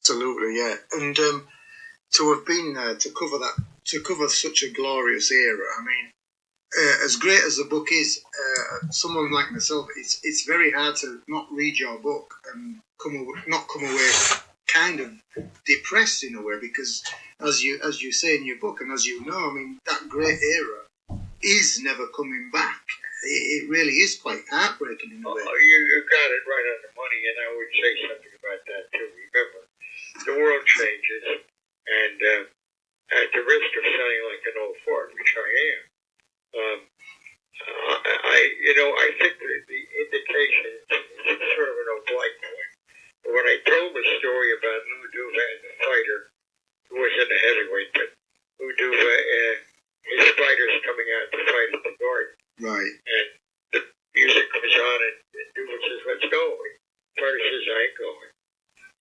Absolutely, yeah. And to have been there to cover such a glorious era. I mean, as great as the book is, someone like myself, it's very hard to not read your book and not come away kind of depressed in a way, because as you say in your book, and as you know, I mean, that great era is never coming back. It really is quite heartbreaking in a way. You got it right on the money, and I would say something about that too. Remember, the world changes, and at the risk of sounding like an old fart, which I am, I think the indication is sort of an oblique point. But when I told the story about Lou Duva and the fighter, who wasn't a heavyweight, but Lou Duva and his fighters coming out to fight at the Garden. Right. And the music comes on, and Duva says, "Let's go." And the fighter says, "I ain't going."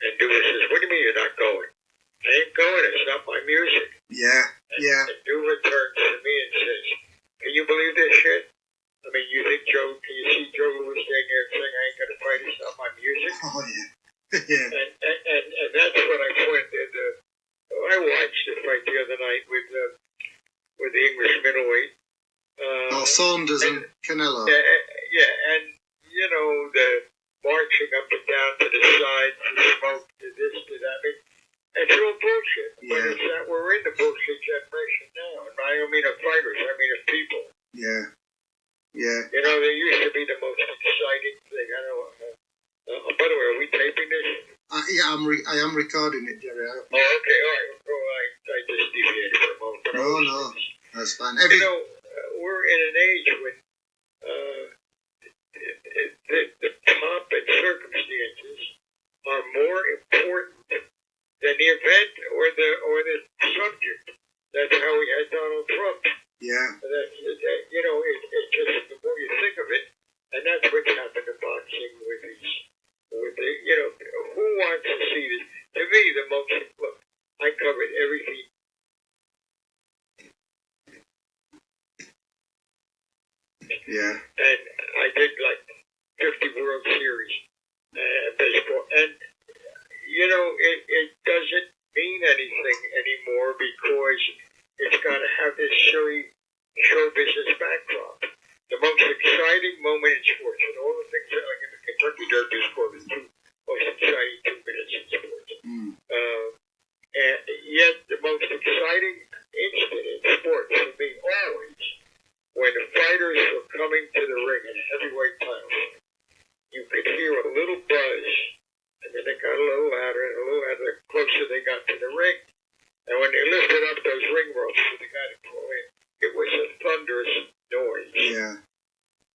And Duva says, "What do you mean you're not going?" "I ain't going. It's not my music." Yeah. And Duva turns to me and says, "Can you believe this shit? I mean, can you see Joe Louis standing there saying, I ain't going to fight, it's not my music?" Oh, yeah. Yeah. And that's what I pointed. I watched the fight the other night with the English middleweight. Saunders and Canelo. And, the marching up and down to the sides, the smoke, to this, to that. I mean, it's all bullshit. Yeah. But it's that we're in the bullshit generation now. And I don't mean of fighters, I mean of people. Yeah. Yeah. They used to be the most exciting thing. I don't know. By the way, are we taping this? Yeah, I am recording it, Jerry. Okay, all right. I just deviated for a moment. No, that's fine. We're in an age when the pomp and circumstances are more important than the event or the subject. That's how we had Donald Trump. Yeah. It's just the more you think of it, and that's what's happened to boxing with who wants to see this? To me, look, I covered everything. Yeah. And I did like 50 World Series baseball, and it doesn't mean anything anymore because it's got to have this show business backdrop. The most exciting moment in sports, and all the things that, like in the Kentucky Derby, score the two most exciting 2 minutes in sports. And yet, the most exciting instant in sports for me always, when the fighters were coming to the ring in a heavyweight title, you could hear a little buzz, and then they got a little louder and a little louder the closer they got to the ring. And when they lifted up those ring ropes for the guy to pull in, it was a thunderous noise. Yeah.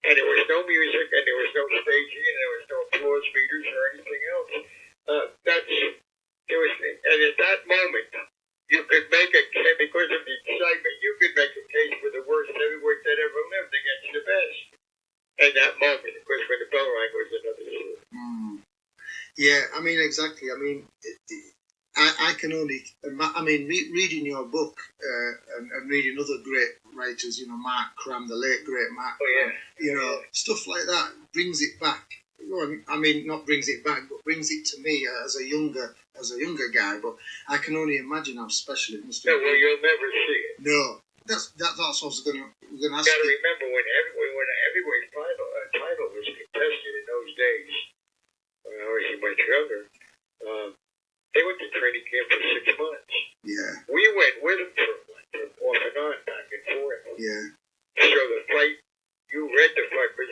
And there was no music, and there was no staging, and there was no applause meters or anything else. And at that moment, you could make a case, because of the excitement, you could make a case for the worst heavyweight that ever lived against the best. At that moment, of course, when the bell rang, was another story. Yeah, I mean, exactly. I mean, I can only, reading your book and reading other great writers, Mark Cram, the late great Mark Cram, stuff like that brings it back. I mean, not brings it back, but brings it to me as a younger guy. But I can only imagine how special it must be. No, well, you'll never see it. No, that's what I was going to ask you. You got to remember when a heavyweight title was contested in those days, when I was much younger. They went to training camp for 6 months. Yeah. We went with them for off and on, back and forth. Yeah. So the fight, you read the fight, but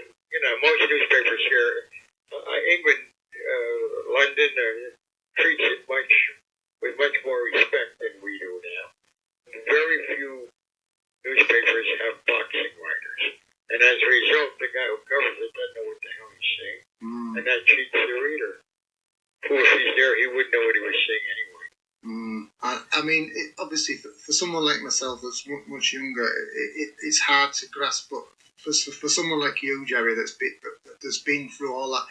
most newspapers here, England, London, treats it with much more respect than we do now. Very few newspapers have boxing writers, and as a result, the guy who covers it doesn't know what the hell he's saying, and that cheats the reader. Who, if he's there, he wouldn't know what he was saying anyway. I mean, obviously, for someone like myself that's much younger, it's hard to grasp. But for someone like you, Jerry, that's been through all that,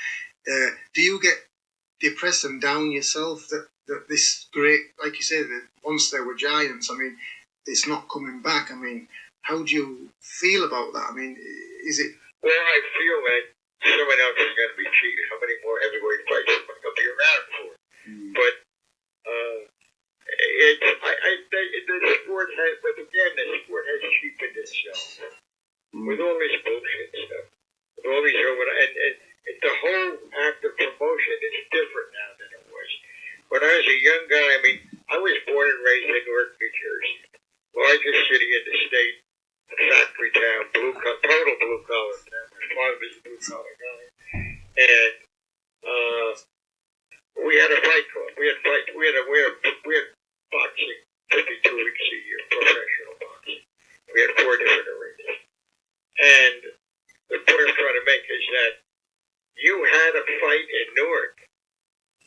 do you get depressed and down yourself that this great, like you said, that once there were giants, I mean, it's not coming back? I mean, how do you feel about that? I mean, is it? Well, I feel that someone else is going to be cheated. How many more heavyweight fights am I going to be around for? But the sport has, but again, the sport has cheapened itself with all this bullshit stuff, with all these and the whole act of promotion is different now than it was. When I was a young guy, I mean, I was born and raised in Newark, New Jersey, largest city in the state, a factory town, total blue collar town. My father was a blue collar guy, and we had a fight club. We had boxing 52 weeks a year, professional boxing. We had 4 different arenas. And the point I'm trying to make is that you had a fight in Newark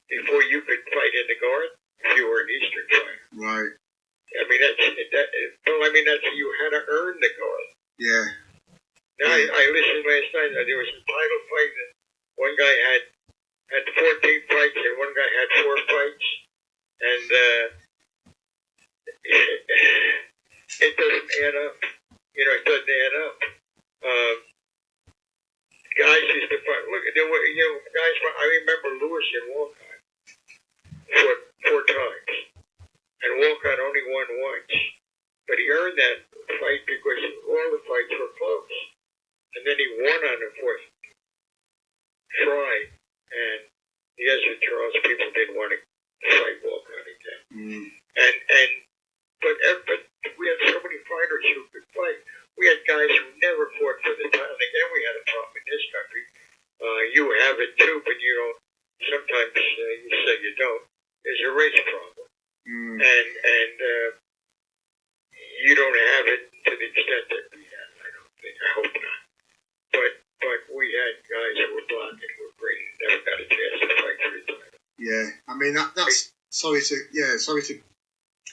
before you could fight in the Garden if you were an Eastern fighter. Right. I mean, that's you had to earn the Garden. Yeah. Now, I listened last night. There was a title fight, and one guy had 14 fights, and one guy had 4 fights, and it doesn't add up. You know, it doesn't add up. Guys used to fight. Look, there were guys. I remember Lewis and Walcott fought 4 times, and Walcott only won once, but he earned that fight because all the fights were close, and then he won on the 4th try, and yes, with Charles, people didn't want to fight Walcott again, but we had so many fighters who could fight. We had guys who never fought for the title. And again, we had a problem in this country. You have it too, but you don't. Sometimes you say you don't. There's a race problem, and you don't have it to the extent that we have. I don't think. I hope not. But we had guys who were black and who were great and never got a chance to fight for the title. Yeah, I mean that's sorry to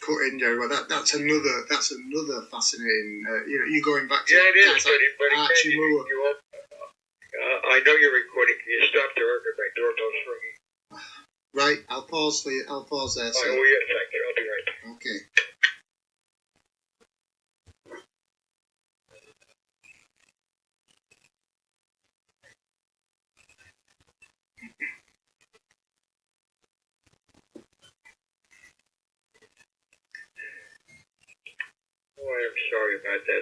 cut in, Jerry, but that's another fascinating. You going back to it is, but again, I know you're recording. Can you stop there? Because my doorbell's ringing. Right, I'll pause there. Oh, yeah, thank you. I'll be right back. Okay. Oh, I'm sorry about that.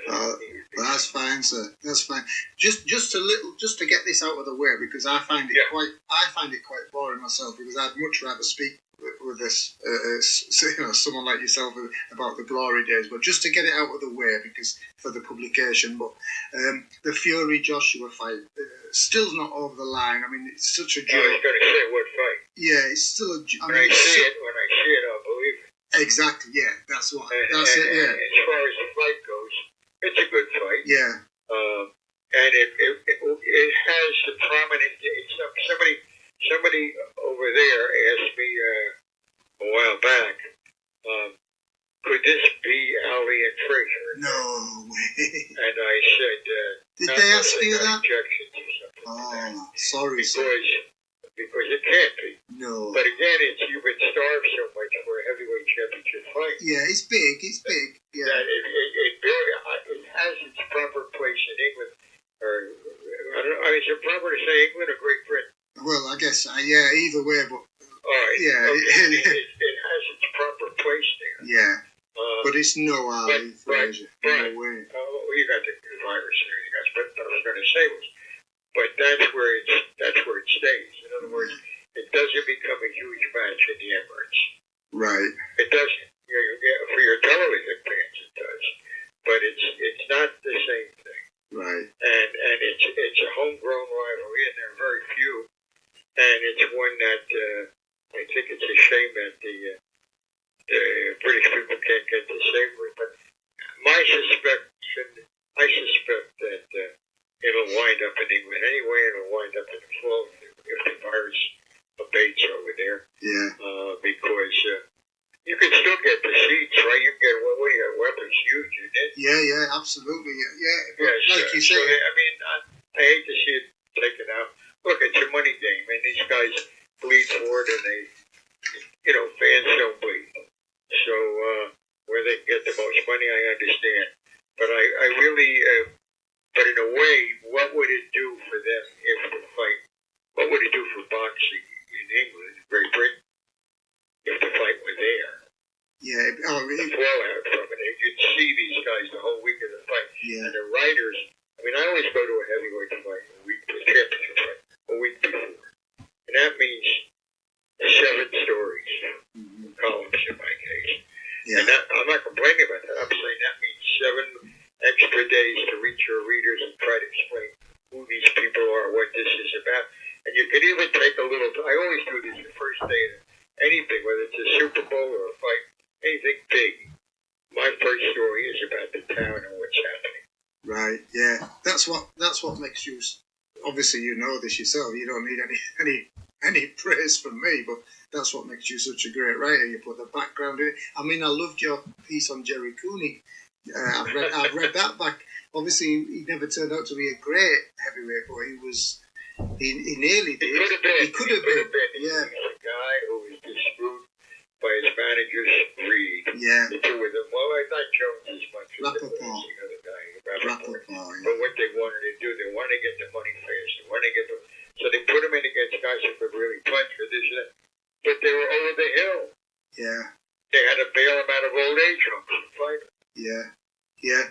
That's fine, sir. That's fine. Just to get this out of the way, because I find it quite boring myself. Because I'd much rather speak with this, someone like yourself about the glory days. But just to get it out of the way, because for the publication. But the Fury Joshua fight still's not over the line. I mean, it's such a joke. I was going to say what fight. Yeah, it's still a. When I see it, I'll believe it. Exactly. Yeah, that's it. Yeah. As far as the fight goes, it's a good fight. Yeah. And it has the prominent. Somebody over there asked me a while back, could this be Ali and Frazier? No way. And I said, did they ask you that? Objections or something. Oh, sorry, because it can't be. No. But again, you've been starved so much for a heavyweight championship fight. Yeah, it's big. Yeah. That it has its proper place in England. Or I don't know. Is it proper to say England or Great Britain? Well, I guess either way, but. All right. Yeah. Okay. it has its proper place there. Yeah. But it's no Ali Frazier. No way. You got the virus there. What I was going to say was. But that's where it stays. In other words, it doesn't become a huge match in the Emirates. Right. It doesn't. For your television fans, it does. But it's not the same thing. Right. And it's a homegrown rivalry, and there are very few. And it's one that I think it's a shame that the British people can't get the savor. But I suspect that. It'll wind up in England anyway. It'll wind up in the flow if the virus abates over there. Yeah. Because you can still get the seats, right? You can get Weber's huge, isn't it? Yeah, absolutely. Yeah. But like you so say. I mean, I hate to see it taken out. Look, it's a money game, and these guys bleed for it, and fans don't bleed. So where they can get the most money, I understand. But I really. But in a way, what would it do for them if the fight? What would it do for boxing in England, Great Britain, if the fight were there? Yeah. Oh, the fallout from it. And you'd see these guys the whole week of the fight. yeah. And the writers, I mean, I always go to a heavyweight fight a week, a championship fight, a week before. And that means 7 stories, columns in my case. Yeah. And I'm not complaining about that. I'm saying that means 7 extra days to reach your readers and try to explain who these people are, what this is about. And you can even take a little, I always do this the first day of anything, whether it's a Super Bowl or a fight, anything big. My first story is about the town and what's happening. Right, yeah. That's what makes you, obviously you know this yourself, you don't need any praise from me, but that's what makes you such a great writer. You put the background in it. I mean, I loved your piece on Jerry Cooney. I've read that back. Obviously, he never turned out to be a great heavyweight, but he nearly did. He could have been. Yeah. He's a guy who was just screwed by his manager's greed. Yeah. The two of them. Well, I thought Jones as much as the other guy. Rappaport, yeah. But what they wanted to do, they wanted to get the money fast. They wanted to get the, so they put him in against guys who could really punch for this and that. But they were over the hill. Yeah. They had to bail him out of old age homes to fight him. Yeah. Yeah.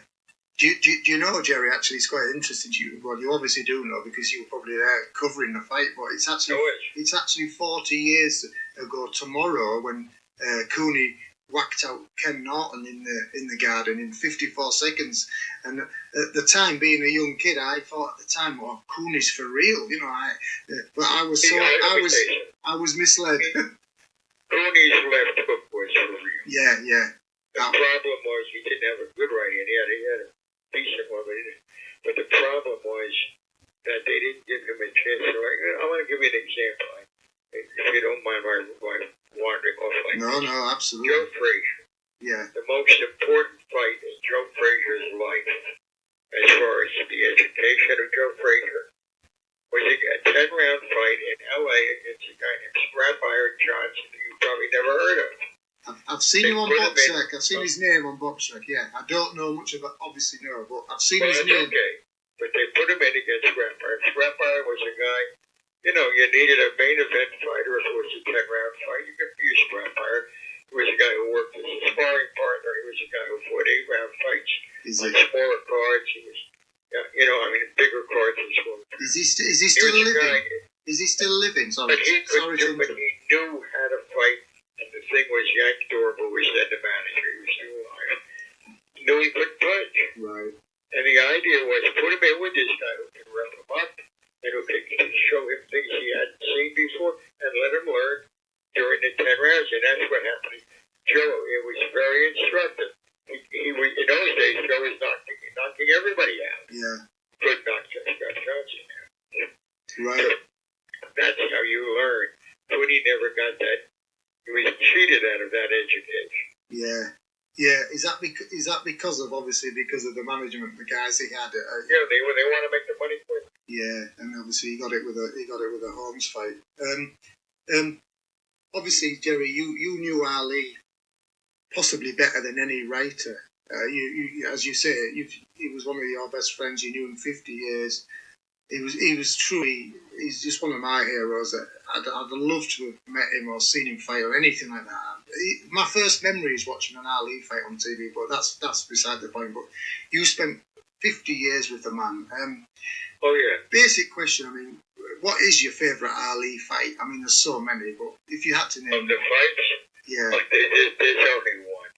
Do you know, Jerry, actually, it's quite interesting. Well, you obviously do know because you were probably there covering the fight, but it's actually 40 years ago tomorrow when Cooney whacked out Ken Norton in the Garden in 54 seconds. And at the time, being a young kid, I thought at the time, well, Cooney's for real, you know. But I was misled. Cooney's left hook was for real. Yeah, yeah. The problem was he didn't have a good right hand. He had a decent one, but the problem was that they didn't give him a chance. So I want to give you an example. If you don't mind my wandering off like No, this. no, absolutely. Joe Frazier. Yeah. The most important fight in Joe Frazier's life, as far as the education of Joe Frazier, was a 10-round fight in L.A. against a guy named Scrap Iron Johnson, who you probably never heard of. I've seen him on BoxRec. I've seen his name on BoxRec. Yeah, I don't know much about, obviously no, but I've seen his name. Okay, but they put him in against Scrap Iron. Scrap Iron was a guy, you know, you needed a main event fighter if it was a 10-round fight. You could use Scrap Iron. He was a guy who worked as a sparring partner. He was a guy who fought 8-round fights on smaller cards. He was, bigger cards and smaller. Is he still living? Is he still living? Sorry, but he knew how to fight. And the thing was, Yank Dorp, who was then the manager, he was still alive, knew he could punch. Right. And the idea was put him in with this guy who could rough him up and who could show him things he hadn't seen before and let him learn during the 10 rounds. And that's what happened. Joe, it was very instructive. He was, in those days, Joe was knocking everybody out. Yeah. Couldn't knock Scott Johnson out. Right. So that's how you learn. Tony never got that. He was cheated out of that education. Yeah, yeah. Is that because of the management, the guys he had? Yeah, they want to make the money quick. Yeah, and obviously he got it with a Holmes fight. Obviously, Jerry, you knew Ali possibly better than any writer. You as you say, he was one of your best friends. You knew him 50 years. He was truly. He's just one of my heroes. I'd love to have met him or seen him fight or anything like that. My first memory is watching an Ali fight on TV, but that's beside the point. But you spent 50 years with the man. Oh yeah. Basic question. I mean, what is your favourite Ali fight? I mean, there's so many, but if you had to name of the fights, yeah, there's only one.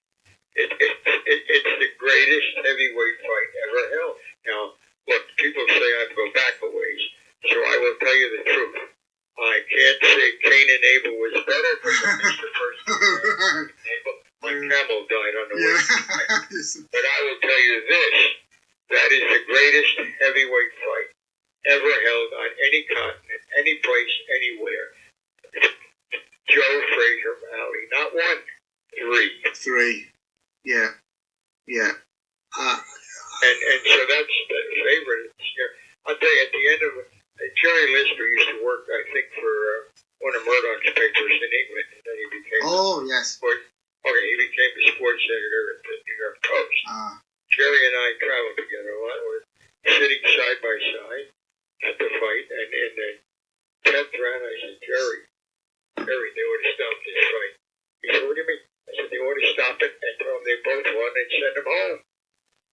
It's the greatest heavyweight fight ever held. Now, look, people say I go back a ways, so I will tell you the truth. I can't say Cain and Abel was better because I missed the first one. My camel died on the way. But I will tell you this, that is the greatest heavyweight fight ever held on any continent, any place, anywhere. Joe Frazier Ali. Not one, 3. 3. Yeah. Yeah. And so that's the favorite. I'll tell you, at the end of it, Jerry Lister used to work, I think, for one of Murdoch's papers in England, and then he became he became the sports editor at the New York Post. Jerry and I traveled together a lot. We're sitting side by side at the fight, and in the 10th round, I said, Jerry, they would have stopped this fight. He said, what do you mean? I said, they would have stopped stop it and tell them they both won and send them home.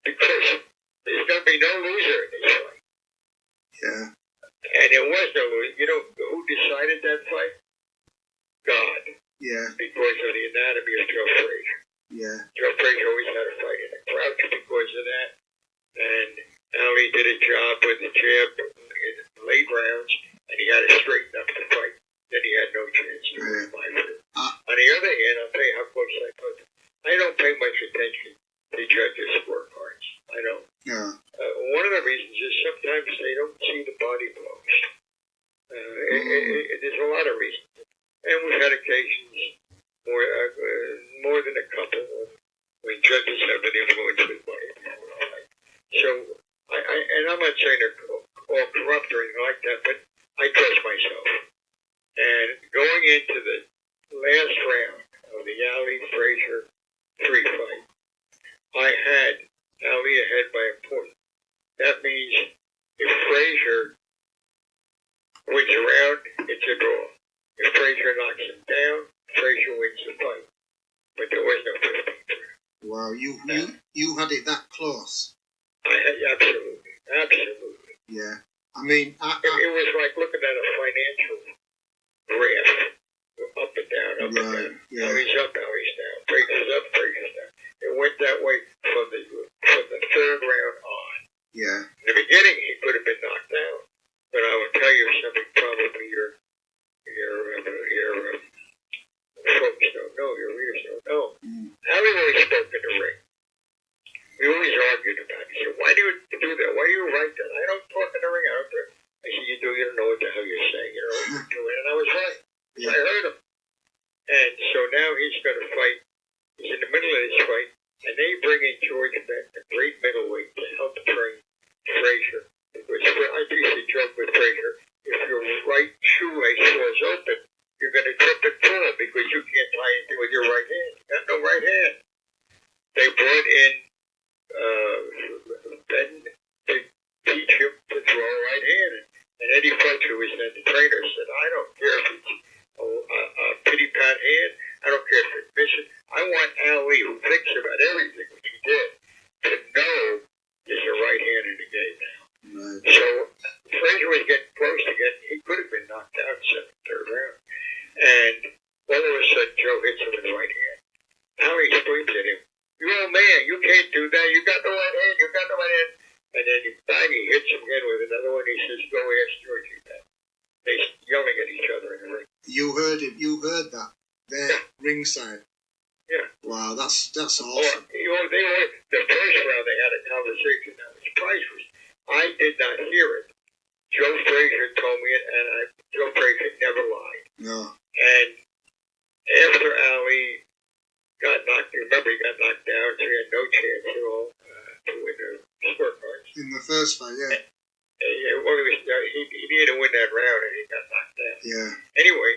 Because there's going to be no loser in this fight. Yeah. And there was no loser. You know who decided that fight? God. Yeah. Because of the anatomy of Joe Frazier. Yeah. Joe Frazier always had a fight in the crouch because of that. And Ali did a job with the jab in the late rounds, and he had to straighten up the fight. Then he had no chance to win my fight. On the other hand, I'll tell you how close I put it. I don't pay much attention to judges' scorecards. I don't. Yeah. One of the reasons is sometimes they don't see the body blows. There's a lot of reasons. And we've had occasions, more than a couple, when judges have been influenced with body blows. So, and I'm not saying they're all corrupt or anything like that, but I trust myself. And going into the last round of the Ali Frazier 3 fight, I had Ali ahead by a point. That means if Frazier wins a round, it's a draw. If Frazier knocks him down, Frazier wins the fight. But there was no 15th round. Wow, you had it that close. I had absolutely. Yeah. I mean, it was like looking at a financial graph, up and down, up and down. Yeah. Now he's up, now he's down. Frazier's up, Frazier's down. It went that way from the third round on. Yeah. In the beginning, he could have been knocked out, but I will tell you something. Probably your folks don't know, your readers don't know. Ali always spoke in the ring. We always argued about it. He said, "Why do you do that? Why do you write that? I don't talk in the ring. I don't care." I said, "You don't know what the hell you're saying. You know what you're doing." And I was right. Yeah. I heard him. And so now he's going to fight. He's in the middle of this fight, and they bring in George Beck, a great middleweight, to help train Frazier. Because I used to joke with Frazier, if your right shoelace falls open, you're going to trip and fall because you can't tie anything with your right hand. You got no right hand. They brought in Ben to teach him to throw a right hand. And Eddie Fletcher, who was then the trainer, said, "I don't care if it's a pity pat hand. I don't care if it's mission. I want Ali, who thinks about everything, which he did, to know there's a right hand in the game now." Right. So Frazier was getting close to getting, he could have been knocked out in the third round. And all of a sudden, Joe hits him with the right hand. Ali screams at him, "You're old man, you can't do that. You got the right hand, you got the right hand." And then he hits him again with another one. He says, "Go ask Georgie that." They're yelling at each other in the ring. You heard it. You heard that there, ringside. Yeah. Wow, that's awesome. The first round they had a conversation. Now the surprise was I did not hear it. Joe Frazier told me it, and Joe Frazier never lied. No. And after Ali got knocked, remember he got knocked down, so he had no chance at all to win the scorecards. In the first fight, yeah. He needed to win that round, and he got knocked down. Yeah. Anyway,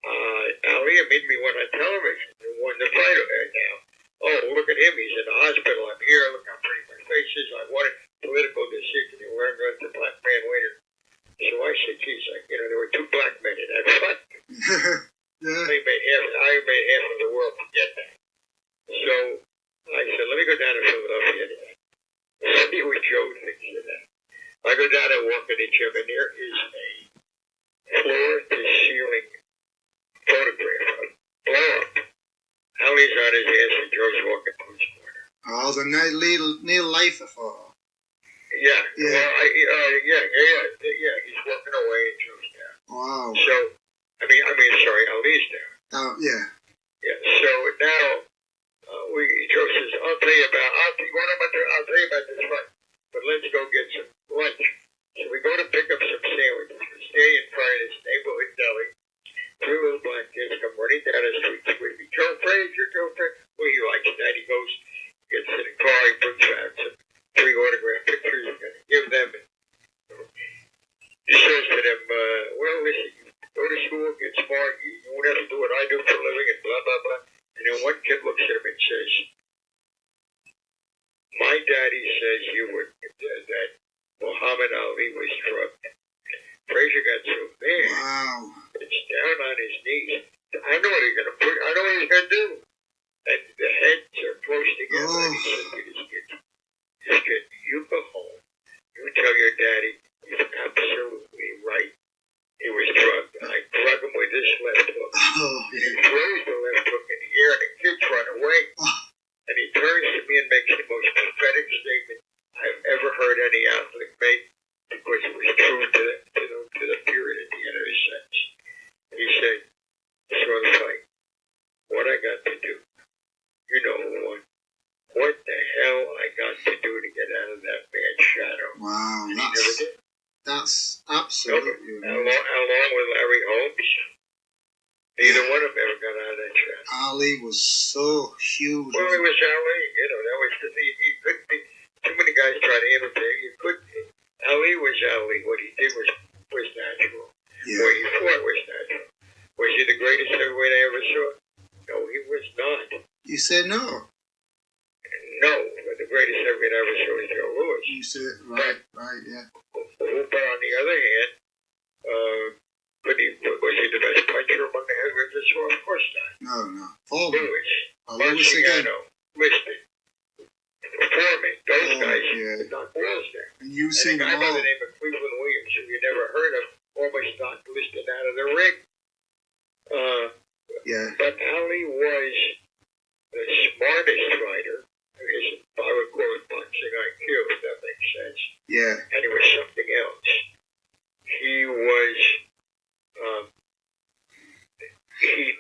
Ali immediately went on television and won the fight now. "Oh, look at him. He's in the hospital. I'm here. Look how pretty my face is. I won a political decision. You learned what the black man winner." So I said, "Geez, there were 2 black men in that fight." Yeah. I made half of the world forget that. So I said, "Let me go down to Philadelphia anyway. See what Joe thinks of that." I go down and walk in the gym, and there is a floor-to-ceiling photograph of blow-up. Ali's on his ass, and Joe's walking through his corner. Oh, the Neil Leifer photo. Yeah. Yeah. Well, yeah. He's walking away, and Joe's down. Wow. So, sorry, Ali's down. Yeah. Yeah. So now, Joe says, I'll tell you about this fight, but let's go get some lunch." So we go to pick up some sandwiches. We stay in front of this neighborhood deli. 3 little black kids come running down the street screaming, "Joe Frazier, Joe Frazier." Well, he likes that. He goes, gets in the car, he brings back some 3 autograph pictures he's going to give them. And he says to them, "Well, listen, you go to school, get smart, you won't have to do what I do for a living," and blah, blah, blah. And then one kid looks at him and says, "My daddy says that Muhammad Ali was drugged." Frazier got so mad. Wow. It's down on his knees. I know what he's going to do. And And he said to this kid, you go home, you tell your daddy he's absolutely right. He was drugged. I drug him with this left hook. And he throws the left hook in the air, and the kids run away. And he turns to me and makes the most prophetic statement I've ever heard any athlete make, because it was true to the period at the end of his sentence. He said, "Saw the fight. What I got to do? You know who won? What the hell I got to do to get out of that man's shadow?" Wow, and he never did. That's absolutely amazing. Along with Larry Holmes, neither one of them ever got out of that shadow. Ali was so huge. Well, it was Ali. You know, that was the thing. He couldn't be. Too many guys try to imitate. You couldn't. Ali was Ali. What he did was natural. Yeah. What he fought was natural. Was he the greatest heavyweight I ever saw? No, he was not. You say no? No, but the greatest heavyweight I ever saw was Joe Louis. You say right, yeah. But on the other hand, was he the best puncher among the heavyweights I saw? Of course not. No. Foreman. Louis again. Liston, Foreman, those guys yeah. knocked balls there. And you seen a them guy by all. the name of Cleveland Williams, who you never heard of, almost knocked Liston out of the ring. Yeah. But Ali was the smartest fighter. I would call it boxing IQ, if that makes sense. Yeah. And he was something else. He was, he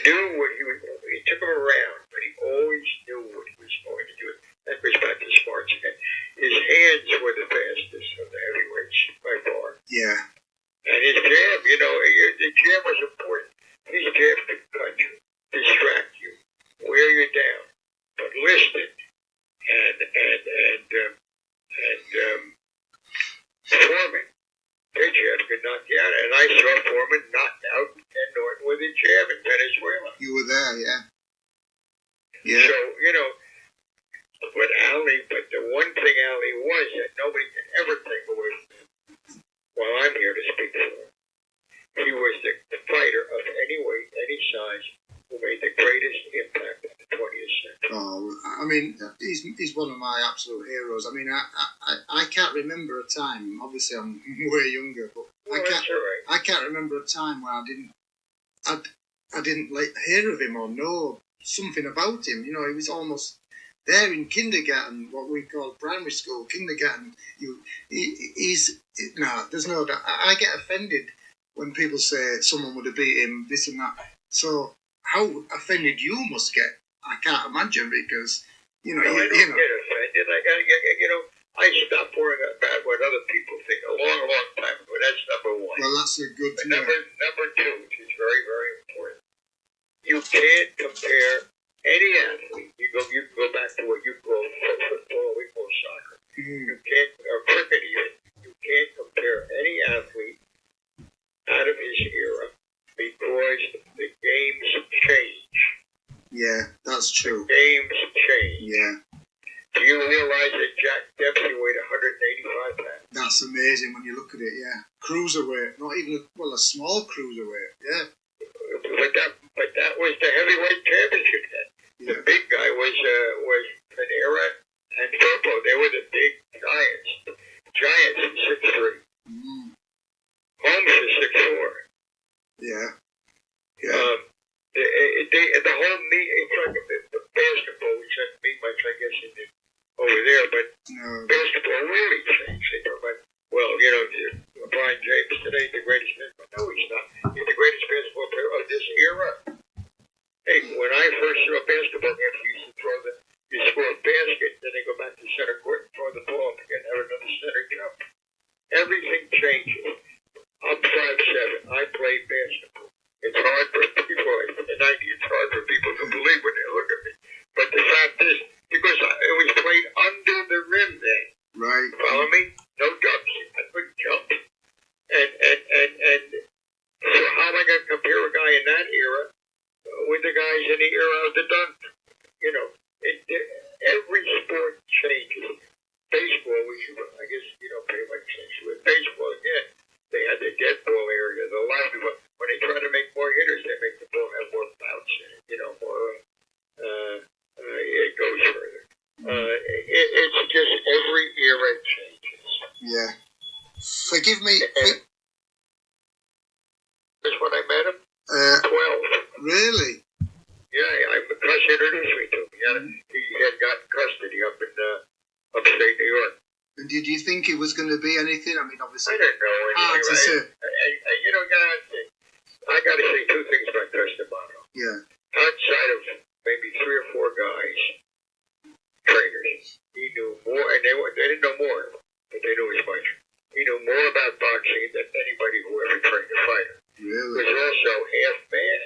knew what he took him around, but he always knew what he was going to do. That goes back to smarts again. His hands were the fastest of the heavyweights by far. Yeah. And his jab, the jab was important. His jab could cut you, distract you, wear you down. But Liston and Foreman, their jab could knock you out. And I saw Foreman knock out Ken Norton with a jab in Venezuela. You were there, yeah. Yeah. So, but the one thing Ali was that nobody can ever take away from him, while I'm here to speak for him, he was the fighter of any weight, any size, who made the greatest impact in the 20th century. Oh, I mean, he's one of my absolute heroes. I mean, I can't remember a time. Obviously, I'm way younger, but I can't remember a time where I didn't hear of him or know something about him. He was almost there in kindergarten, what we call primary school, kindergarten. There's no doubt. I get offended when people say someone would have beat him, this and that. So how offended you must get, I can't imagine, because I don't get offended. I stopped worrying about what other people think a long time ago. That's number one. Well, that's a good thing. Number two, which is very, very important. You can't compare any athlete. You can go back to what you call football, we call soccer. You can't, or cricket even. You can't compare any athlete out of his era because the games change. Yeah, that's true. The games change. Yeah. Do you realize that Jack Dempsey weighed 185 pounds? That's amazing when you look at it, yeah. Cruiserweight, not even a small cruiserweight, yeah. But that was the heavyweight championship then. Yeah. The big guy was Panera and Turbo. They were the big giants. Giants in 6'3". Holmes is 6'4". Yeah. The whole meet, it's like the basketball, which doesn't mean much, I guess, over there, but basketball really changed. They talk about, LeBron James today, the greatest basketball. No, he's not. He's the greatest basketball player of this era. Hey, when I first saw basketball games, you score a basket, then they go back to center court and throw the ball and have another center jump. Everything changes. I'm 5'7". I played basketball. It's hard for people it's hard for people to believe when they look at me. But the fact is, because it was played under the rim then. Right. Follow me? No jumps. I couldn't jump. And so how am I going to compare a guy in that era with the guys in the era of the dunk? Every sport changes. Baseball, I guess you don't pay much attention with baseball again. They had the dead ball area, the lively ball. When they try to make more hitters, they make the ball have more bounce in it, more, it goes further. Forgive me. That's when I met him. 12. Really? Yeah, Gus introduced me to him. He had gotten custody up in upstate New York. And did you think it was going to be anything? I mean, obviously, I didn't know. hard to say. You know, guys, I got to say two things about Gus D'Amato. Yeah. Outside of maybe 3 or 4 guys, trainers, he knew more, and they didn't know more, but they knew as much. He knew more about boxing than anybody who ever trained a fighter. Really? He was also half man.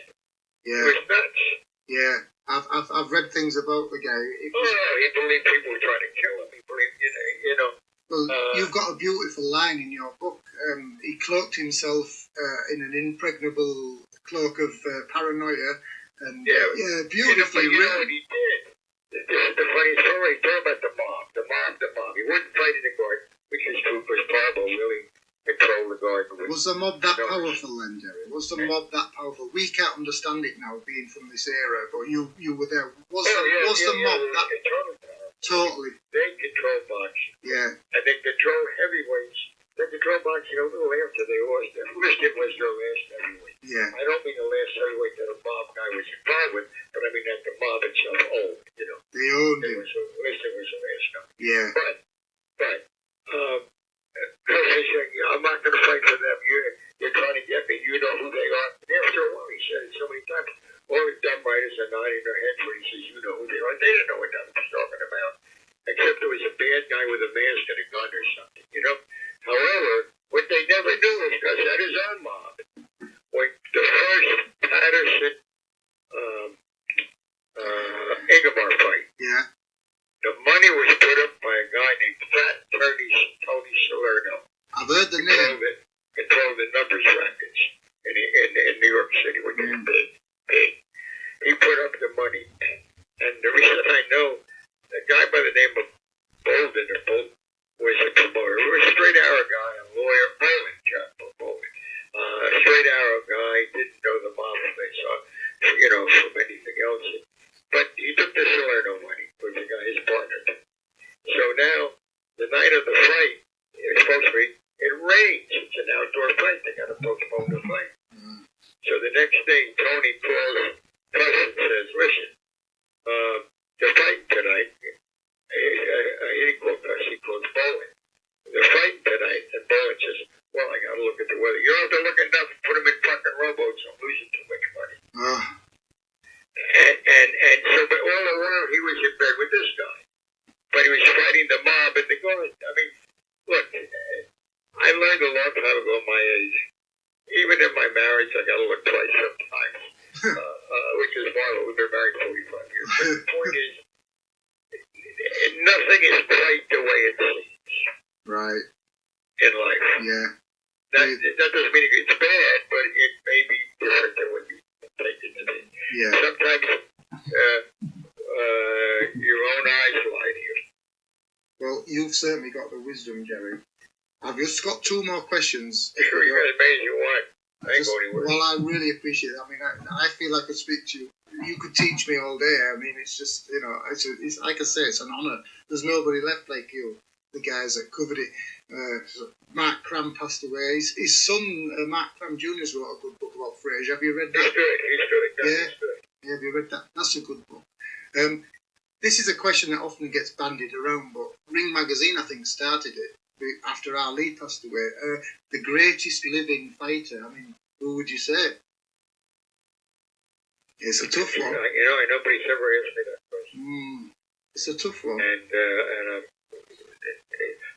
Yeah. He was nuts. Yeah. I've read things about the guy. He believed people were trying to kill him. He believed, you know. Well, you've got a beautiful line in your book. He cloaked himself in an impregnable cloak of paranoia. And, beautifully you know written. what he did? The funny story, he told about the mob. He wouldn't fight in the guard, which is true because Pablo really controlled the guard. Was the mob that powerful then, Jerry? Was the mob that powerful? We can't understand it now, being from this era, but you were there. Was the mob that... Totally. They control boxing. Yeah. And they control heavyweights. They control boxing a little after they lost. Liston was their last heavyweight. Yeah. I don't mean the last heavyweight that a mob guy was involved with, but I mean that the mob itself owned, you know. They owned him. Liston was the last guy. Yeah. But, I'm not going to fight for them. You're trying to get me. You know who they are. And after a while, he said it so many times. All the dumb writers are nodding their heads when he says, you know who they are. They didn't know what that was talking about. Except it was a bad guy with a mask and a gun or something, you know. However, what they never knew was Gus had his own mob. When the first Patterson Ingemar fight, yeah, the money was put up by a guy named Fat Tony Salerno. I've heard the name. Controlled the numbers rackets in New York City, which is big. He put up the money. And the reason I know, a guy by the name of Bolden was a promoter. He was a straight arrow guy, a lawyer, Bolden. Straight arrow guy, didn't know the mob they saw, from anything else. But he took the Salerno money, was the guy, his partner. So now, the night of the fight, it was supposed to be, it rains. It's an outdoor fight. They got to postpone the fight. So the next thing, Tony calls Gus and says, listen, they're fighting tonight. He didn't call Gus, he called Bowen. They're fighting tonight. And Bowen says, well, I got to look at the weather. You don't have to look enough. Put them in fucking rowboats. I'm losing too much money. And so, but all the while, he was in bed with this guy. But he was fighting the mob and the guard. I mean, look, I learned a long time ago at my age. Even in my marriage, I got to look twice sometimes, which is why we've been married 45 years. But the point is, nothing is quite the way it seems. Right. In life. Yeah. That doesn't mean it's bad, but it may be different than what you take it to be. Yeah. Sometimes your own eyes lie to you. Well, you've certainly got the wisdom, Jerry. I've just got 2 more questions. Sure, you got as many as you want. I ain't going anywhere. Well, I really appreciate it. I mean, I feel I could speak to you. You could teach me all day. I mean, it's just, it's like I say, it's an honour. There's nobody left like you, the guys that covered it. Mark Cram passed away. His son, Mark Cram Jr., wrote a good book about Fraser. Have you read that? He's good. Yeah. Have you read that? That's a good book. This is a question that often gets bandied around, but Ring Magazine, I think, started it after Ali passed away. The greatest living fighter. I mean, who would you say? It's a tough one. Nobody's ever asked me that question. It's a tough one. And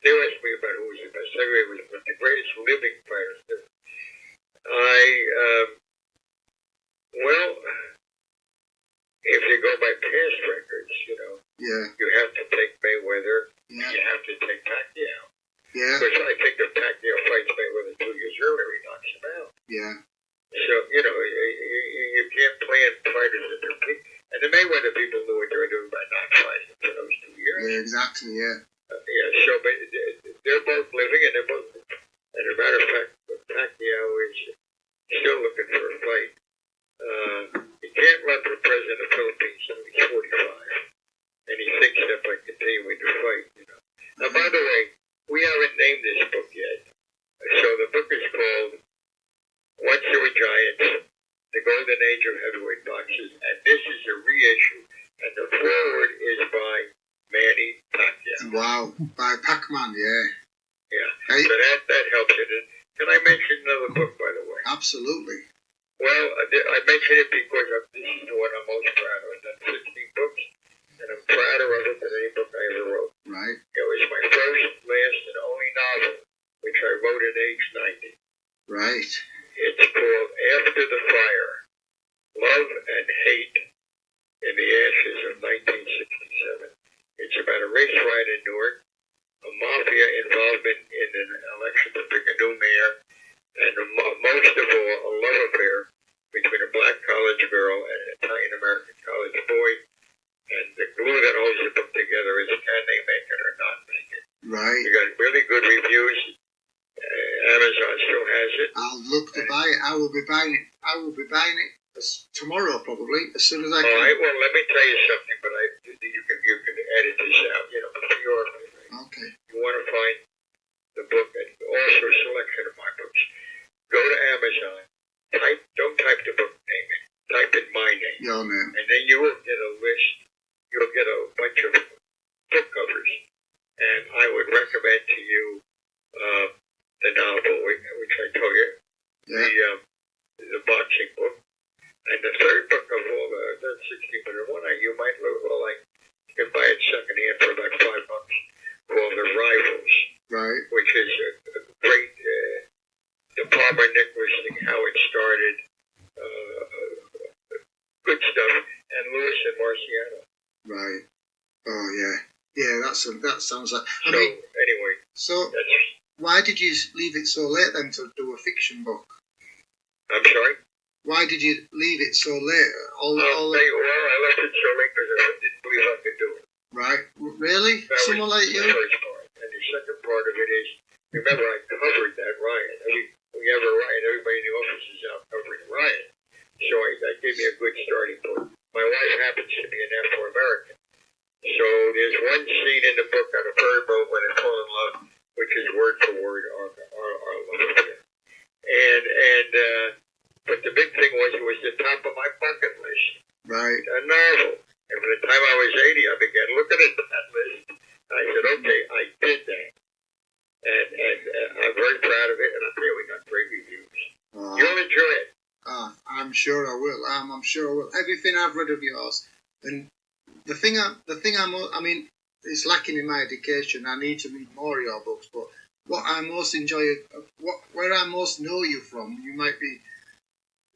they asked me about who was the best heavyweight, was the greatest living fighter. If you go by past records, you have to take Mayweather. Yeah. You have to take Pacquiao. Yeah. Because I think the Pacquiao fights Mayweather 2 years earlier, he knocks him out. Yeah. So, you can't plan fighters at their peak. And the Mayweather people knew what they were doing by not fighting for those 2 years. Yeah, exactly, yeah. But they're both living, and they're both... As a matter of fact, Pacquiao is still looking for a fight. He can't run for president of the Philippines until he's 45. And he thinks that by continuing to fight, Now, by the way, we haven't named this book yet. boxes, and this is a reissue. And the forward is by Manny Pacquiao. Wow, by Pac-Man, yeah. Yeah, Hey. so that helps it. And can I mention another book, by the way? Absolutely. Well, I mention it because this is the one I'm most proud of. I've done 16 books, and I'm prouder of it than any book I ever wrote. Right. It was my first, last, and only novel, which I wrote at age 90. Right. It's called After the Fire, Love and Hate in the Ashes of 1967. It's about a race riot in Newark, a mafia involvement in an election to pick a new mayor, and most of all, a love affair between a black college girl and an Italian-American college boy. And the glue that holds the book together is, can they make it or not make it? Right. We got really good reviews. Amazon still has it. I'll look to buy it. I will be buying it. Tomorrow, probably, as soon as I can. All right. Well, let me tell you something, but you can edit this out. For your favorite. Okay. You want to find the book and also a selection of my books. Go to Amazon. Don't type the book name in. Type in my name. Your name. And then you will get a list. You'll get a bunch of book covers. And I would recommend to you the novel, which I told you, the boxing book. And the third book of all the 16-minute one, you might like, you can buy it secondhand for about $5, called The Rivals. Right. Which is a great the Palmer Nicholas thing, how it started, good stuff, and Lewis and Marciano. Right. Oh yeah. Yeah, that sounds like. Anyway. So why did you leave it so late then to do a fiction book? I'm sorry. Why did you leave it so late? I left it so late because I didn't believe I could do it. Right. Really? Someone like you? The first part. And the second part of it is, remember I covered that riot. We have a riot, everybody in the office is out covering the riot. So that gave me a good starting point. My wife happens to be an Afro-American. So there's one scene in the book on a ferry boat when they fall in love, which is word for word our love affair. But the big thing was, it was the top of my bucket list. Right. A novel. And by the time I was 80, I began looking at that list. And I said, okay, I did that. And I'm very proud of it, and I feel we got great reviews. You'll enjoy it. I'm sure I will. I'm sure I will. Everything I've read of yours, and the thing it's lacking in my education. I need to read more of your books. But what I most enjoy, where I most know you from, you might be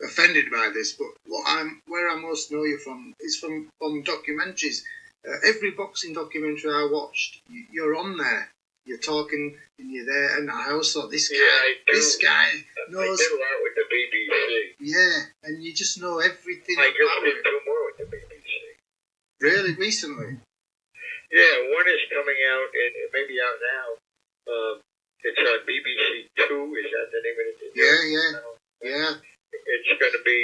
offended by this, but where I most know you from is from documentaries. Every boxing documentary I watched, you're on there. You're talking and you're there, and I always thought this guy knows. I did a lot with the BBC. Yeah, and you just know everything I about just did it. 2 more with the BBC. Really, recently? Yeah, one is coming out, and it may be out now. It's on BBC Two. Is that the name of it? Yeah. It's going to be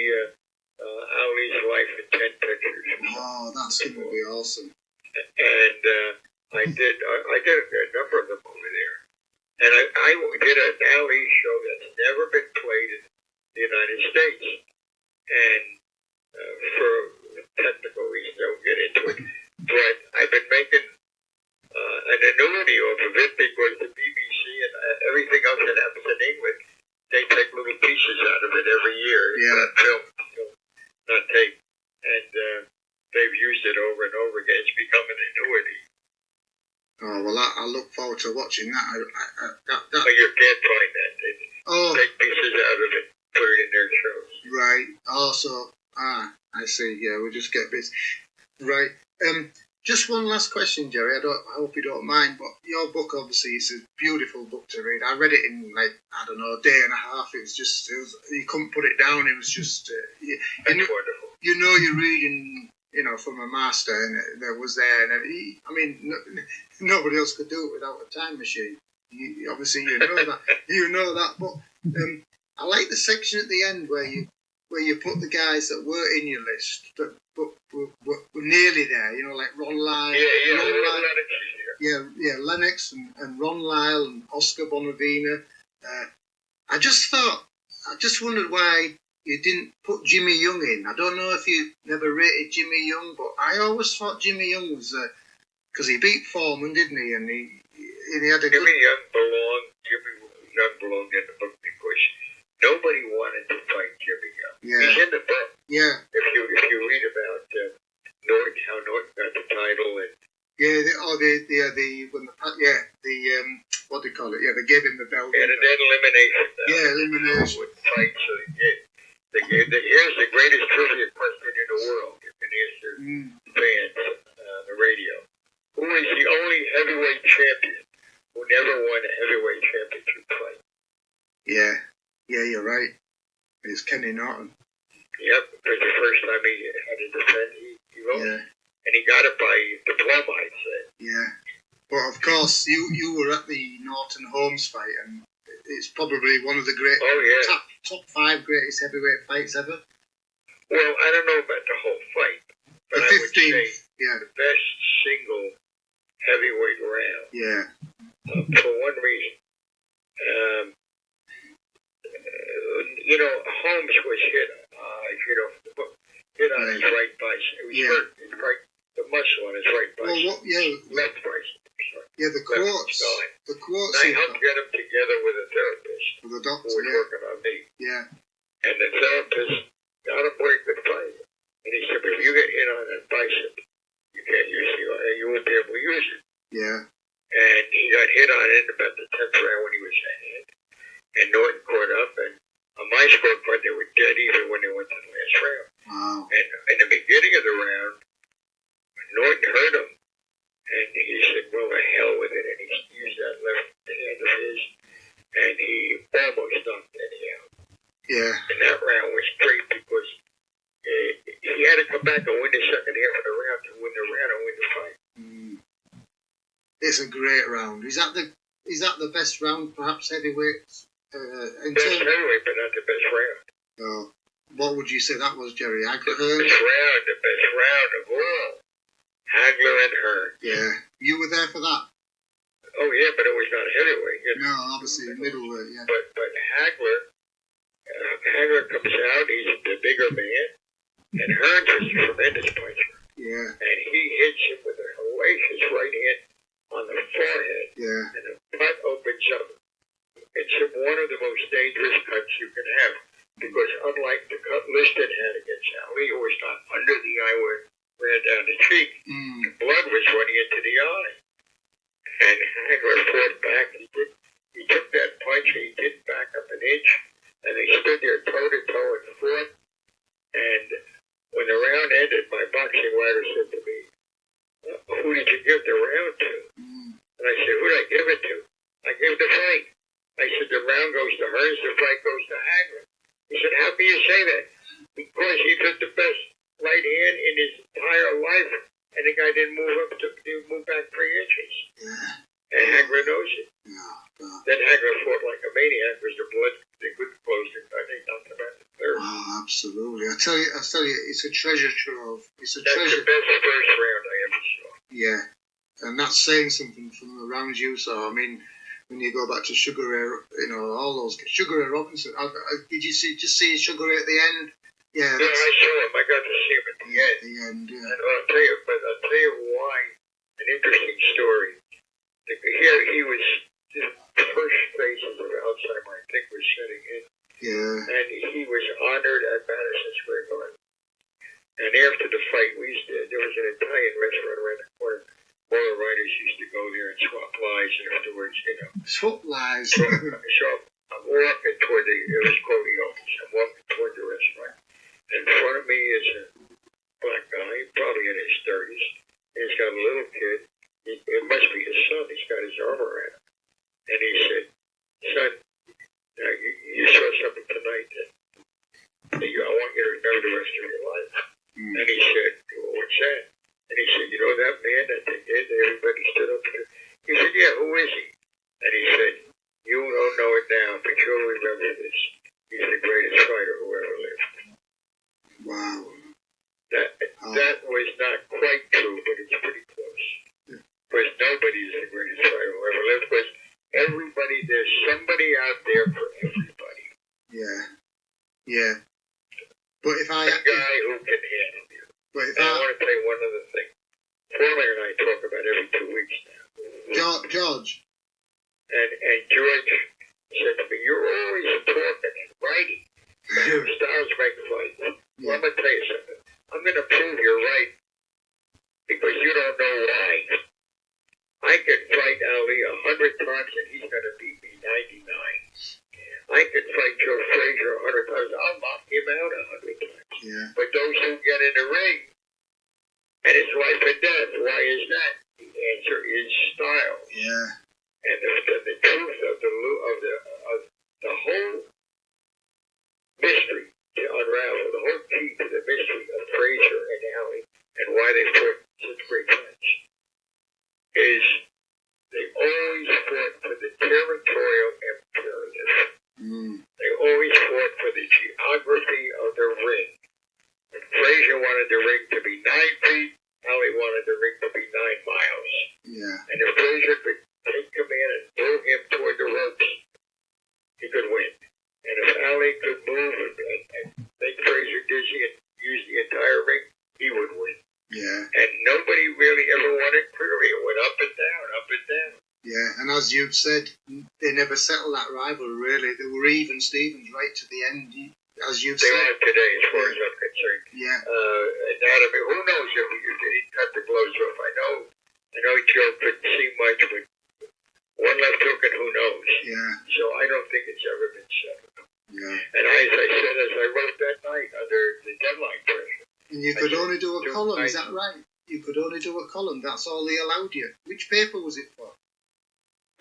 Ali's life in 10 pictures. Oh, that's going to be awesome. And I did a number of them over there. And I did an Ali show that's never been played in the United States. And for technical reasons, I won't get into it. But I've been making an annuity off of it because the BBC and everything else that happens in England, they take little pieces out of it every year. Yeah. Not film, not tape. And they've used it over and over again. It's become an annuity. Oh, well, I look forward to watching that. But you can't find that. They take pieces out of it, put it in their shows. Right. Also, I see. Yeah, we'll just get bits. Right. Just one last question, Jerry. I hope you don't mind, but your book, obviously, is a beautiful book to read. I read it in, a day and a half. It was you couldn't put it down. It was just, wonderful. You're reading, from a master, and that was there. And nobody else could do it without a time machine. Obviously, you know that. You know that. But I like the section at the end where you put the guys that were in your list, but were nearly there. Like Ron Lyle. Yeah, Lennox and Ron Lyle and Oscar Bonavina. I just wondered why you didn't put Jimmy Young in. I don't know if you never rated Jimmy Young, but I always thought Jimmy Young was because he beat Foreman, didn't he? And he had a good. Jimmy Young belonged in the book because nobody wanted to fight Jimmy Young. Yeah. He's in the book. Yeah. If you read about Norton, how Norton got the title and. Yeah, what do you call it? Yeah, they gave him the belt. And then elimination. Yeah, elimination. With fights, so here's the greatest trivia question in the world. You can answer fans on the radio. Who is the only heavyweight champion who never won a heavyweight championship fight? Yeah, you're right. It's Kenny Norton. Yep, because the first time he had to defend, he lost. Yeah. And he got it by diploma, I'd say. Yeah. But of course, you were at the Norton Holmes fight, and it's probably one of the great top 5 greatest heavyweight fights ever. Well, I don't know about the whole fight, but the 15th, I would say yeah. the best single heavyweight round. Yeah. For one reason. Holmes was hit on his right bicep. It was hurt his right, the muscle on his right bicep. Left bicep. Yeah, the quotes. I helped get him together with a therapist. With a doctor, who was working on me. Yeah. And the therapist got him where he could fight. And he said, if you get hit on that bicep, you can't use it. You won't be able to use it. Yeah. And he got hit on it about the 10th round when he was ahead. And Norton caught up, and on my scorecard, they were dead even when they went to the last round. Wow. And in the beginning of the round, Norton hurt him. And he said, well, the hell with it. And he used that left hand of his, and he almost knocked Eddie out. Yeah. And that round was great because he had to come back and win the second half of the round to win the round and win the fight. It's a great round. Is that the best round, perhaps, heavyweight? Best heavyweight, but not the best round. Oh. What would you say that was, Jerry? Hagler, the best round of all. Hagler and Hearn. Yeah. You were there for that? Oh, yeah, but it was not heavyweight. No, obviously middleweight, yeah. But Hagler comes out, he's the bigger man, and Hearns was a tremendous puncher. Yeah. And he hits him with a hellacious right hand on the forehead. Yeah. And the butt opens up. It's one of the most dangerous cuts you can have. Because unlike the cut Liston had against Ali, it was not under the eye where it ran down the cheek. The blood was running into the eye. And Hagler fought back. He took that punch, he didn't back up an inch, and they stood there toe-to-toe and fought. And when the round ended, my boxing writer said to me, who did you give the round to? And I said, who did I give it to? I gave the fight. I said, the round goes to Hearns, the fight goes to Hagler. He said, how can you say that? Because he took the best right hand in his entire life, and the guy didn't move back 3 inches. Yeah. And Hagler knows it. Yeah. Then Hagler fought like a maniac because the blood, they couldn't close it. I think knocked him out the third. Oh, absolutely. I tell you, it's a treasure trove. That's the best first round I ever saw. Yeah. And that's saying something from the rounds you saw. I mean, when you go back to Sugar Ray, all those Sugar Ray Robinson. Did you see Sugar Ray at the end? Yeah. Yeah, I saw him. I got to see him at the end. At the end, yeah. And I'll tell you why. An interesting story. Here he was, the first phases of Alzheimer, I think, was setting in. Yeah. And he was honored at Madison Square Garden. And after the fight, there was an Italian restaurant around the corner. All the writers used to go there and swap lies afterwards, Swap lies. So I'm walking toward it was Cody-Oaks. I'm walking toward the restaurant. In front of me is a black guy, probably in his 30s. And he's got a little kid. It must be his son. He's got his arm around him. And he said, son, you saw something tonight that I want you to remember the rest of your life. And he said, well, what's that? And he said, you know that man that they did? Everybody stood up there. He said, yeah, who is he? And he said, you don't know it now, but you'll remember this. He's the greatest fighter who ever lived. Wow. That was not quite true, but it's pretty close. Because nobody is the greatest fighter who ever lived. Because there's somebody out there for everybody. Yeah. Yeah. But if I... A guy who can handle you. But if and I want to tell you one other thing. Foreman and I talk about every 2 weeks now. George. And George said to me, "You're always talking and writing. Styles make fights." Well, I'm going to tell you something. I'm going to prove you're right because you don't know why. I can fight Ali 100 times and he's going to beat me 99. I can fight Joe Frazier 100 times. I'll knock him out 100 times. Yeah. But those who get in the ring, and it's life and death. Why is that? The answer is style. Yeah. And the truth of the whole mystery to unravel, the whole key to the mystery of Frazier and Ali and why they fought such great fights is they always fought for the territorial imperialism. They always fought for the geography of the ring. Frazier wanted the ring to be 9 feet. Ali wanted the ring to be 9 miles. Yeah. And if Frazier could take command and throw him toward the ropes, he could win. And if Ali could move and make Frazier dizzy and use the entire ring, he would win. Yeah. And nobody really ever won it clearly. It went up and down, up and down. Yeah, and as you've said, they never settled that rivalry, really. They were even Stevens right to the end, as you've they said. are today, as far as I'm concerned. Yeah. Anatomy, who knows if he cut the gloves off? I know Joe couldn't see much, but one left hook and who knows? Yeah. So I don't think it's ever been settled. Yeah. And as I said, as I wrote that night under the deadline pressure. And you could only do a column, is that right? You could only do a column, that's all they allowed you. Which paper was it for?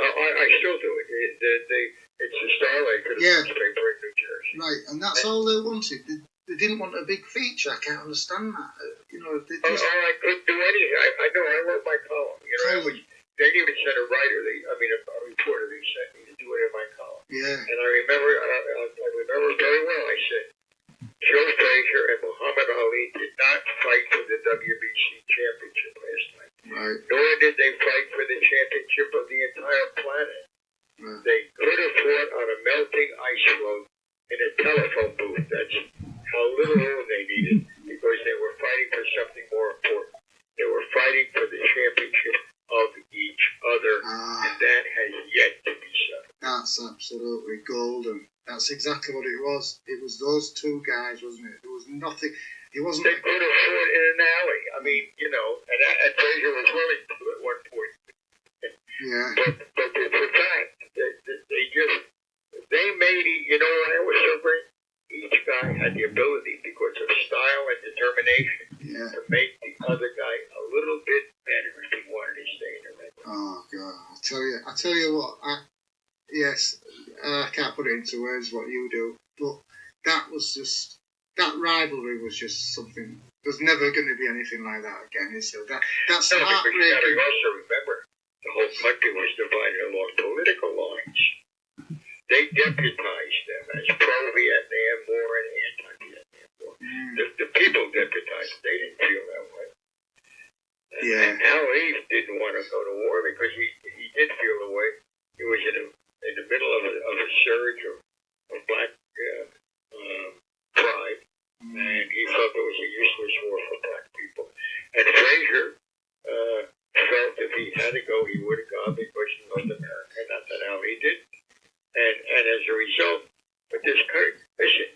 I still do it. It's the Starlight newspaper in New Jersey. Right, and that's all they wanted. They didn't want a big feature. I can't understand that. They just... I couldn't do anything. I know. I wrote my column. They even sent a writer. A reporter. They sent me to do it in my column. Yeah. And I remember very well. I said, Joe Frazier and Muhammad Ali did not fight for the WBC championship last night. Right. Nor did they fight for the championship of the entire planet. Right. They could have fought on a melting ice floe in a telephone booth. That's how little room they needed because they were fighting for something more important. They were fighting for the championship of each other, and that has yet to be settled. That's absolutely golden. That's exactly what it was. It was those two guys, wasn't it? There was nothing. It wasn't. They could have fought in an alley. I mean, and Frazier was willing to at one point. Yeah. But it's a fact. They made it. You know why it was so great? Each guy had the ability, because of style and determination, to make the other guy a little bit better if he wanted to stay in the ring. Oh God! I tell you what. I can't put it into words what you do, but that rivalry was just something. There's never going to be anything like that again, is there? That's heartbreaking. Because you got to also remember, the whole country was divided along political lines. They deputized them as pro-Vietnam War and anti-Vietnam War. The people deputized. They didn't feel that way. And Ali didn't want to go to war because he did feel the way. He was in the middle of a surge of black pride, and he felt it was a useless war for black people. And Frazier felt if he had to go, he would have gone because he loved America. Not that Ali did. And as a result, but listen,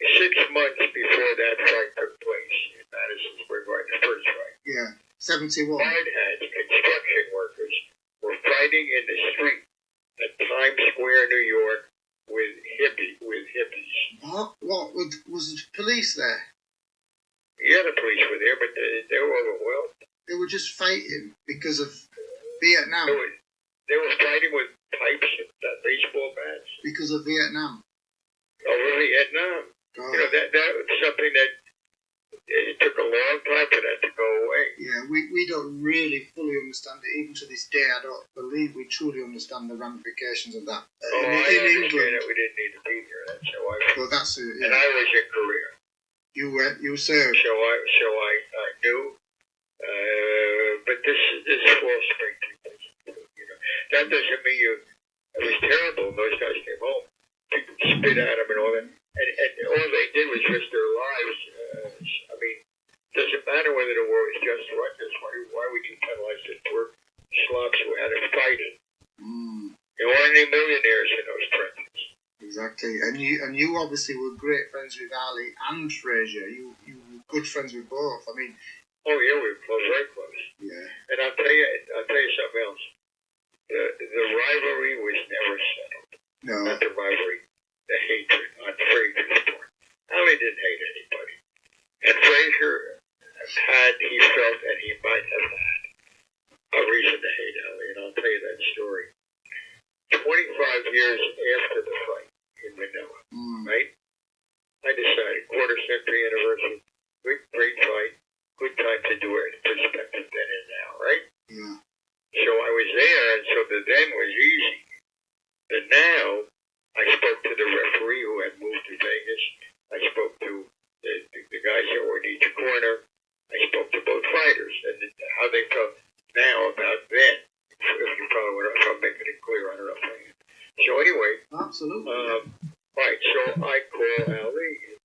6 months before that fight took place in Madison Square Garden, the first fight. Yeah, 71. Hard hats, construction workers were fighting in the street at Times Square, New York, with hippies. What was the police there? Yeah, the police were there, but they were overwhelmed. They were just fighting because of Vietnam. They were fighting with pipes and baseball bats. Because of Vietnam. Over Vietnam. God. That was something that it took a long time for that to go away. Yeah, we don't really fully understand it. Even to this day, I don't believe we truly understand the ramifications of that. I understand that we didn't need to be there. That's how I was. Well, that's it. Yeah. And I was in Korea. You served. So I knew. But this false patriotism. That doesn't mean it was terrible. Those guys came home. People spit at them and all that. And all they did was risk their lives. I mean, doesn't matter whether the war is just or unjust. Why would you penalize the poor slobs who had to fight it? There weren't any millionaires in those prisons. Exactly, and you obviously were great friends with Ali and Fraser. You were good friends with both. I mean, oh yeah, we were close, very close. Yeah. And I'll tell you something else. The rivalry was never settled. No. Not the rivalry, the hatred on Fraser's part. Ali didn't hate anybody, and Fraser he felt that he might have had a reason to hate Ali, and I'll tell you that story. 25 years after the fight in Manila, right? I decided, quarter century anniversary, great fight, good time to do it, perspective then and now, right? Yeah. So I was there, and so the then was easy. The now, I spoke to the referee who had moved to Vegas. I spoke to the guys that were in each corner. I spoke to both fighters and how they felt now about then. If you probably would, if I'm making it clear, I don't know if I am. So anyway, absolutely. Right. So I call Ali.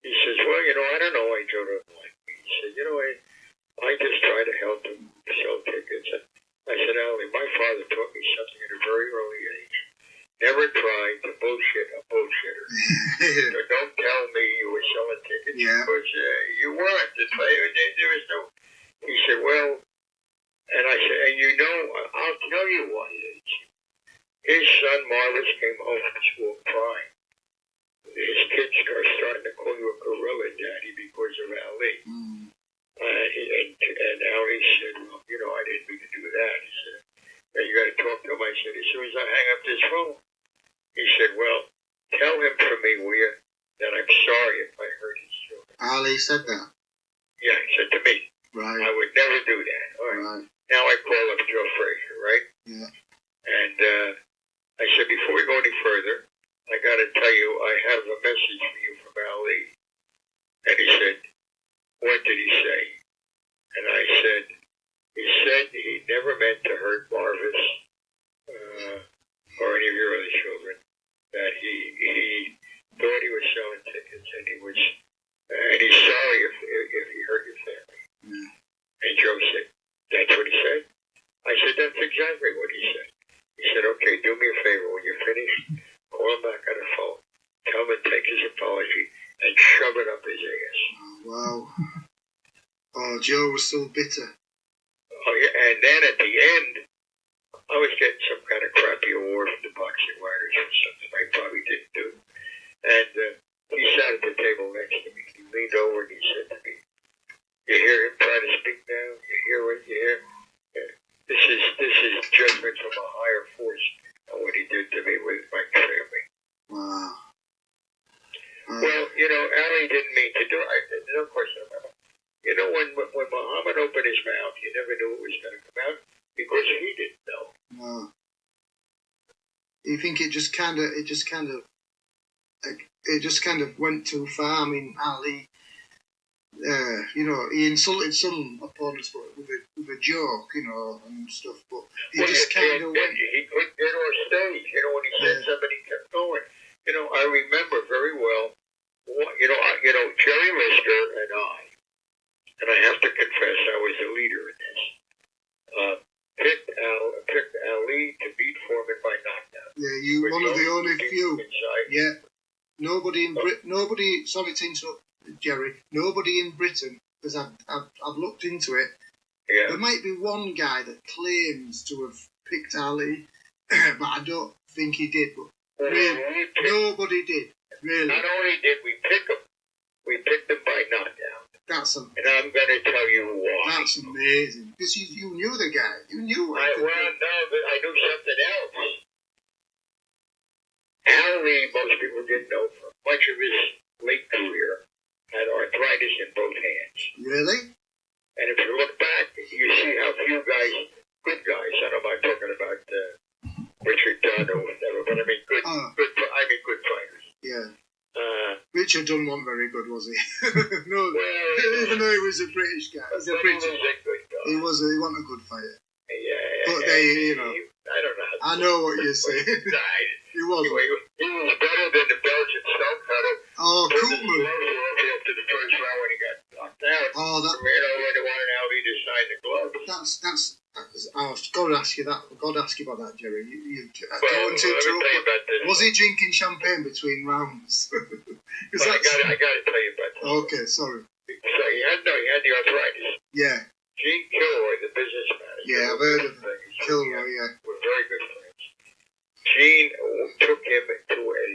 He says, "Well, I don't know why Joe doesn't like me." He said, I just try to help him sell tickets." I said, "Ali, my father taught me something at a very early age. Never try to bullshit a bullshitter. So don't tell me you were selling tickets because you weren't. There was no." He said, "Well," and I said, "And I'll tell you why it is. His son Marvis came home from school crying. His kids are starting to call you a gorilla, Daddy, because of Ali." And Ali said, "Well, I didn't mean to do that." He said, "Now you got to talk to him." I said, "As soon as I hang up this phone." He said, "Well, tell him for me, will you, that I'm sorry if I hurt his children." Ali said that? Yeah, he said to me. Right. "I would never do that." All right. Now I call up Joe Fraser, right? Yeah. And I said, "Before we go any further, I got to tell you, I have a message for you from Ali." And he said, "What did he say?" And I said, "He said he never meant to hurt Marvis or any of your other children. That he thought he was selling tickets, and he's sorry if he hurt your family." And Joe said, "That's what he said?" I said, "That's exactly what he said." He said, "Okay, do me a favor. When you're finished, call him back on the phone. Tell him to take his apology and shove it up his ass." Oh, wow. Oh, Joe was so bitter. Oh, yeah. And then at the end, I was getting some kind of crappy award from the boxing writers or something I probably didn't do. And he sat at the table next to me. He leaned over and he said to me, "You hear him trying to speak now? You hear what you hear? This is judgment from a higher force on what he did to me with my family." Wow. Well, Ali didn't mean to do it. No question about it. When Muhammad opened his mouth, you never knew it was going to come out because he didn't know. No. You think it just kind of went too far? I mean, Ali, he insulted some opponents with a joke, and stuff. But he just kind of went. He couldn't get off stage. When he said somebody kept going. I remember very well. Jerry Lister and I have to confess, I was a leader in this. Picked Ali to beat Foreman by knockdown. Yeah, you one of the only few. Inside. Yeah. Nobody. Sorry to interrupt, Jerry. Nobody in Britain, because I've looked into it. Yeah. There might be one guy that claims to have picked Ali, but I don't think he did. But really, nobody did. Really. Not only did we pick him, we picked him by knockdown. And I'm going to tell you why. That's amazing. Because you knew the guy. You knew what no, but I knew something else. Ali, most people didn't know for much of his late career, had arthritis in both hands. Really? And if you look back, you see how few guys, good guys, I don't mind talking about Richard Dunn or whatever, but I mean good fighters. Yeah. Richard Dunn wasn't very good, was he? No, even though he was a British guy. He was a good guy. He wasn't a good fighter. Yeah. But I don't know. I know what you're saying. He He wasn't. He was better than the Belgian stonecutter. Oh, Put his Koopman. gloves off after the first round when he got knocked out. Oh, He ran over and wanted Ali to sign the gloves. that's. I've got to ask you that. I've got to ask you about that, Jerry. You Well, don't want to let me tell you interrupt. about this. Was he drinking champagne between rounds? Well, I got to tell you about this. Okay, sorry. So he had the arthritis. Yeah, Gene Kilroy, the business manager. yeah, I've heard of Kilroy. Yeah, We're very good friends. Gene took him to a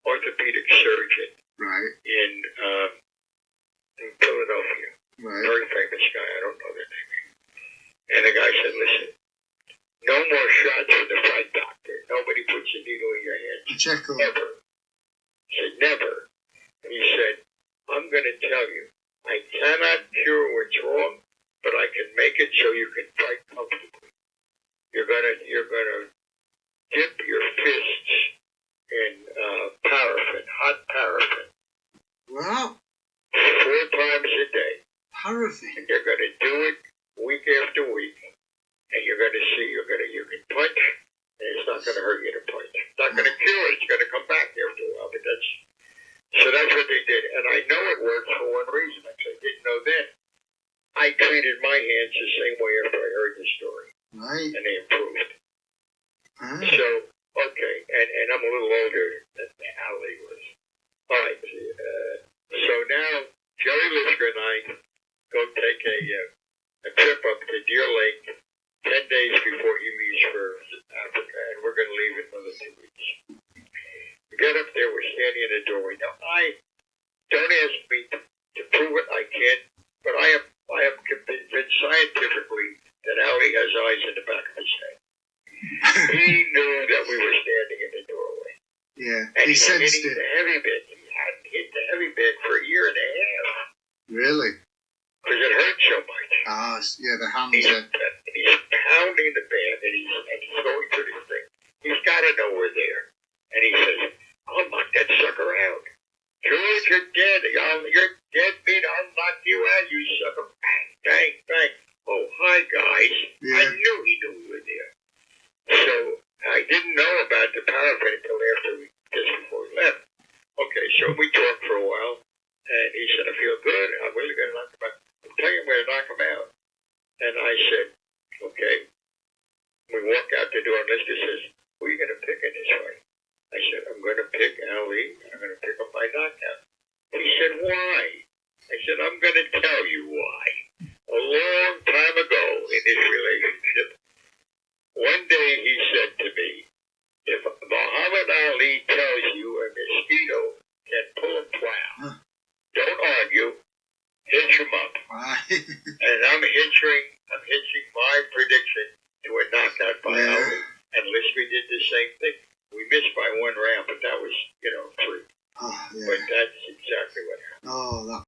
orthopedic surgeon right, in Philadelphia. right. Very famous guy. I don't know their name. And the guy said, "Listen, no more shots for the fight doctor. Nobody puts a needle in your hand. Pacheco. Never." He said, "Never." And he said, "I'm going to tell you, I cannot cure what's wrong, but I can make it so you can fight comfortably. You're gonna dip your fists in paraffin, hot paraffin, Wow, 4 times a day. paraffin. And you're going to do it week after week. And you're going to see, you can punch, and it's not going to hurt you to punch. It's not going to cure it. It's going to come back after a while. But that's what they did. And I know it works for one reason. I didn't know then. I treated my hands the same way after I heard the story. Right. And they improved. Ah. So, okay. And I'm a little older than Ali was. All right. So now, Jerry Lister and I go take a trip up to Deer Lake 10 days before he leaves for Africa, and we're going to leave in another 2 weeks. We get up there, we're standing in the doorway. Now, don't ask me to prove it, I can't, but I have convinced scientifically that Ali has eyes in the back of his head. He knew that we were standing in the doorway. Yeah, And he sensed hitting it. the heavy bit. He hadn't hit the heavy bit for a year and a half. Really? Because it hurt so much. Ah, yeah, the hands He's are... pounding the band, and he's going through this thing. He's got to know we're there. And he says, "I'll knock that sucker out. George, you're dead. You're dead, Pete. I'll knock you out, you sucker." Bang, bang, bang. "Oh, hi, guys." Yeah. I knew he knew we were there. So I didn't know about the paraffin until just before we left. Okay, so we talked for a while, and he said, "I feel good. I'm really going to knock him out. I'm telling you, I'm going to knock him out." And I said, "Okay." We walk out the door, and Lister says, "Who are you going to pick in this fight?" I said, "I'm going to pick Ali, and I'm going to pick up my knockout." And he said, "Why?" I said, "I'm going to tell you why. A long time ago in this relationship, one day he said to me, if Muhammad Ali tells you a mosquito can pull a plow, don't argue, hitch him up." Right. And I'm hitching my prediction to a knockout by Ali. And Lister did the same thing. We missed by 1 round, but that was,